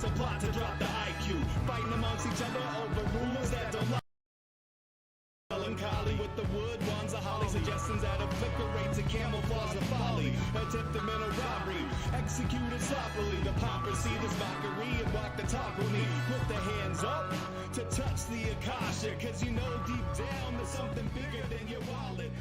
it's a plot to drop the IQ. Fighting amongst each other over rumors that don't lie. Melancholy with the wood wands of holly, suggestions that obliterate to camouflage the folly. Attempted mental robbery, executed sloppily. The paupers see this mockery and walk the talk with me. Put the hands up to touch the Akasha, cause you know deep down there's something bigger than your wallet.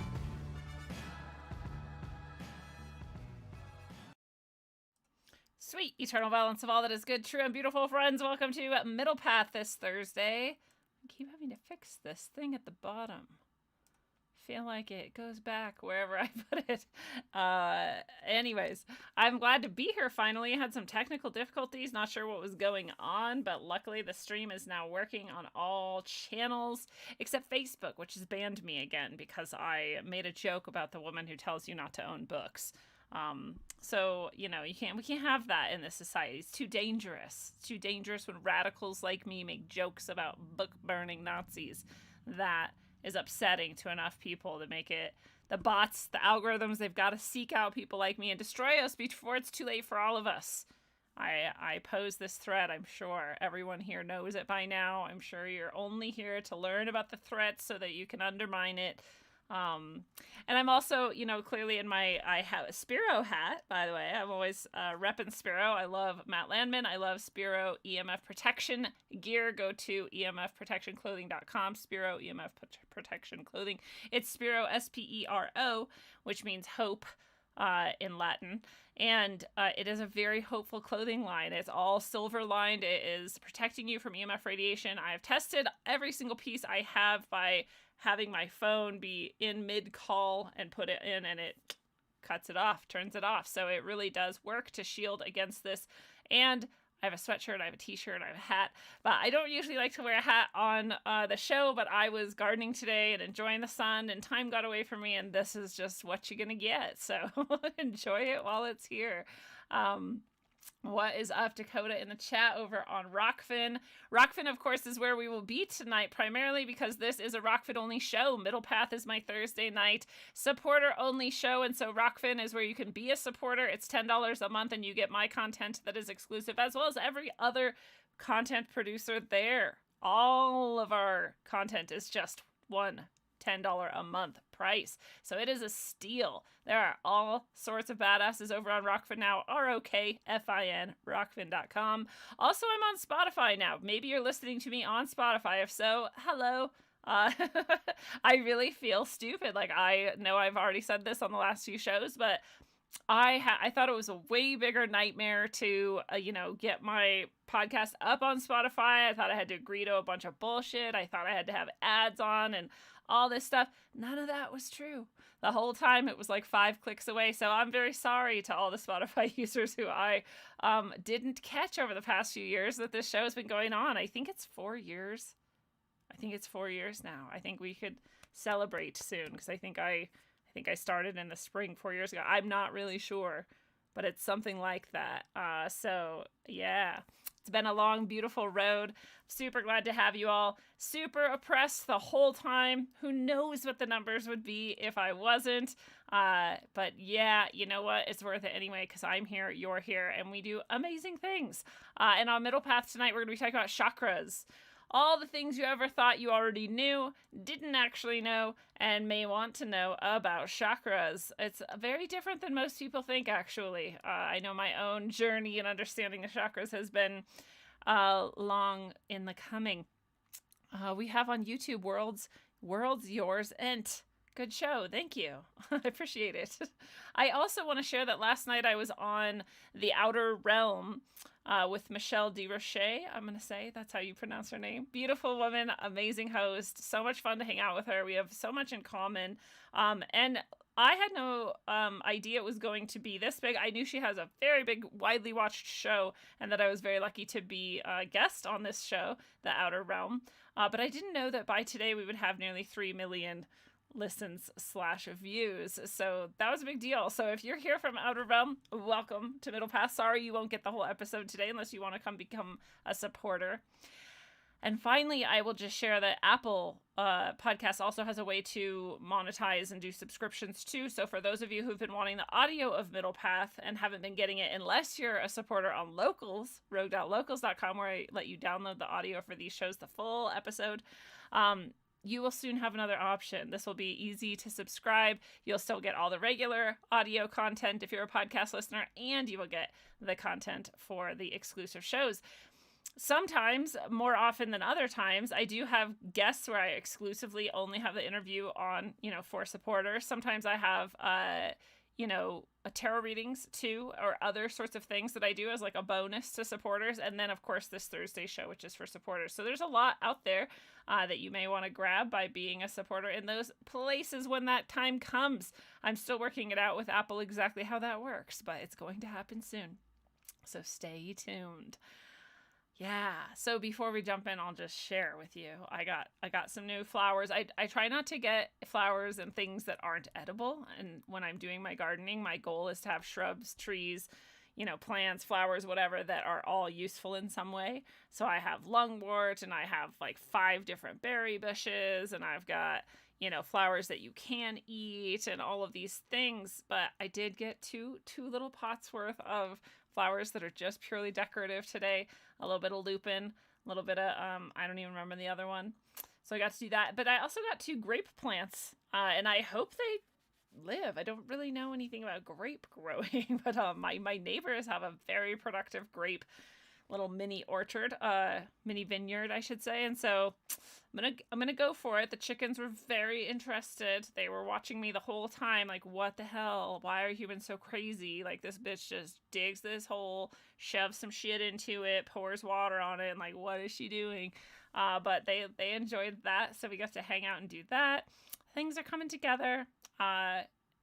Sweet eternal balance of all that is good, true, and beautiful, friends. Welcome to Middle Path this Thursday. I keep having to fix this thing at the bottom. Feel like it goes back wherever I put it. Anyways, I'm glad to be here finally. I had some technical difficulties, not sure what was going on, but luckily the stream is now working on all channels except Facebook, which has banned me again because I made a joke about the woman who tells you not to own books. So, you know, we can't have that in this society. It's too dangerous. It's too dangerous when radicals like me make jokes about book burning Nazis. That is upsetting to enough people to make it, the bots, the algorithms, they've got to seek out people like me and destroy us before it's too late for all of us. I pose this threat. I'm sure everyone here knows it by now. I'm sure you're only here to learn about the threat so that you can undermine it. And I'm also, you know, clearly I have a Spiro hat, by the way. I'm always repping Spiro. I love Matt Landman. I love Spiro EMF protection gear. Go to emfprotectionclothing.com, Spiro EMF protection clothing. It's Spiro, S-P-E-R-O, which means hope in Latin. And it is a very hopeful clothing line. It's all silver lined. It is protecting you from EMF radiation. I have tested every single piece I have by having my phone be in mid-call and put it in, and it cuts it off, turns it off. So it really does work to shield against this. And I have a sweatshirt, I have a t-shirt, I have a hat. But I don't usually like to wear a hat on the show, but I was gardening today and enjoying the sun, and time got away from me, and this is just what you're going to get. So enjoy it while it's here. What is up, Dakota, in the chat over on Rockfin? Rockfin, of course, is where we will be tonight, primarily because this is a Rockfin-only show. Middle Path is my Thursday night supporter-only show, and so Rockfin is where you can be a supporter. It's $10 a month, and you get my content that is exclusive, as well as every other content producer there. All of our content is just $10 a month price. So it is a steal. There are all sorts of badasses over on Rockfin now. ROKFIN, rockfin.com. Also, I'm on Spotify now. Maybe you're listening to me on Spotify. If so, hello. I really feel stupid. Like, I know I've already said this on the last few shows, but I thought it was a way bigger nightmare to, get my podcast up on Spotify. I thought I had to agree to a bunch of bullshit. I thought I had to have ads on and all this stuff. None of that was true. The whole time it was like 5 clicks away. So I'm very sorry to all the Spotify users who I didn't catch over the past few years that this show has been going on. I think it's 4 years. I think it's 4 years now. I think we could celebrate soon because I think I started in the spring 4 years ago. I'm not really sure, but it's something like that. So yeah, it's been a long, beautiful road. Super glad to have you all. Super oppressed the whole time. Who knows what the numbers would be if I wasn't. But yeah, you know what? It's worth it anyway because I'm here, you're here, and we do amazing things. And on Middle Path tonight, we're going to be talking about chakras. All the things you ever thought you already knew, didn't actually know, and may want to know about chakras. It's very different than most people think, actually. I know my own journey in understanding the chakras has been long in the coming. We have on YouTube Worlds, Yours, and good show. Thank you. I appreciate it. I also want to share that last night I was on The Outer Realm with Michelle DeRoche, I'm going to say. That's how you pronounce her name. Beautiful woman, amazing host. So much fun to hang out with her. We have so much in common. And I had no idea it was going to be this big. I knew she has a very big, widely watched show, and that I was very lucky to be a guest on this show, The Outer Realm. But I didn't know that by today we would have nearly 3 million listens/views. So that was a big deal. So if you're here from Outer Realm, welcome to Middle Path. Sorry you won't get the whole episode today unless you want to come become a supporter. And finally, I will just share that Apple Podcast also has a way to monetize and do subscriptions too. So for those of you who've been wanting the audio of Middle Path and haven't been getting it, unless you're a supporter on Locals, rogue.locals.com, where I let you download the audio for these shows, the full episode, you will soon have another option. This will be easy to subscribe. You'll still get all the regular audio content if you're a podcast listener, and you will get the content for the exclusive shows. Sometimes, more often than other times, I do have guests where I exclusively only have the interview on, for supporters. Sometimes I have, tarot readings too, or other sorts of things that I do as like a bonus to supporters. And then, of course, this Thursday show, which is for supporters. So there's a lot out there that you may want to grab by being a supporter in those places when that time comes. I'm still working it out with Apple exactly how that works, but it's going to happen soon. So stay tuned. Yeah, so before we jump in, I'll just share with you. I got some new flowers. I try not to get flowers and things that aren't edible. And when I'm doing my gardening, my goal is to have shrubs, trees, plants, flowers, whatever, that are all useful in some way. So I have lungwort, and I have like 5 different berry bushes, and I've got, flowers that you can eat and all of these things. But I did get two little pots worth of flowers that are just purely decorative today. A little bit of lupin, a little bit of, I don't even remember the other one. So I got to do that. But I also got 2 grape plants, and I hope they live. I don't really know anything about grape growing, but my neighbors have a very productive grape little mini orchard, mini vineyard, I should say. And so I'm gonna go for it. The chickens were very interested. They were watching me the whole time, like, what the hell? Why are humans so crazy? Like, this bitch just digs this hole, shoves some shit into it, pours water on it, and like, what is she doing? But they enjoyed that, so we got to hang out and do that. Things are coming together.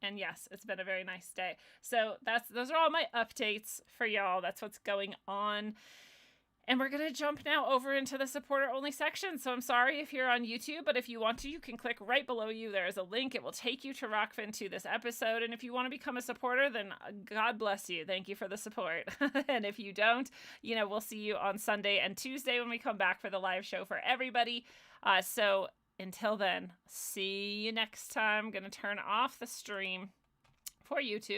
And yes, it's been a very nice day. So those are all my updates for y'all. That's what's going on. And we're going to jump now over into the supporter only section. So I'm sorry if you're on YouTube, but if you want to, you can click right below you. There is a link. It will take you to Rockfin, to this episode. And if you want to become a supporter, then God bless you. Thank you for the support. And if you don't, we'll see you on Sunday and Tuesday when we come back for the live show for everybody. So until then, see you next time. I'm going to turn off the stream for YouTube.